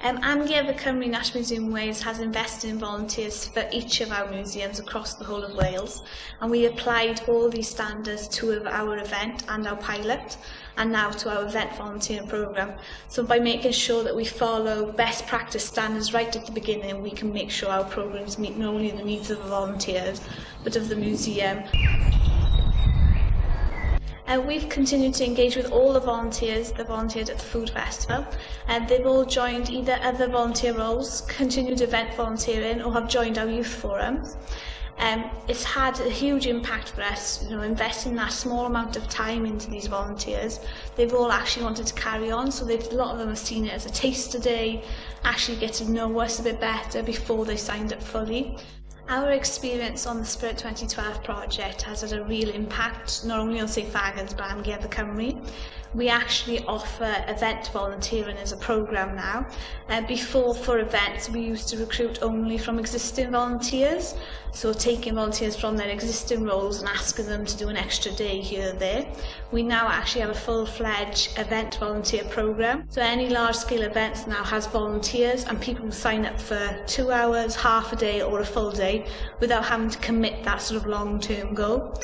Amgueddfa Cymru National Museum Wales has invested in volunteers for each of our museums across the whole of Wales, and we applied all these standards to our event and our pilot, and now to our event volunteering programme. So by making sure that we follow best practice standards right at the beginning, we can make sure our programmes meet not only the needs of the volunteers, but of the museum. We've continued to engage with all the volunteers that volunteered at the Food Festival, and they've all joined either other volunteer roles, continued event volunteering, or have joined our youth forums. It's had a huge impact for us, investing that small amount of time into these volunteers. They've all actually wanted to carry on, so a lot of them have seen it as a taster day, actually get to know us a bit better before they signed up fully. Our experience on the Spirit 2012 project has had a real impact, not only on St Fagans but Amgueddfa Cymru. We actually offer event volunteering as a programme now. Before, for events, we used to recruit only from existing volunteers, so taking volunteers from their existing roles and asking them to do an extra day here or there. We now actually have a full-fledged event volunteer programme, so any large-scale events now has volunteers, and people can sign up for 2 hours, half a day or a full day without having to commit that sort of long-term goal.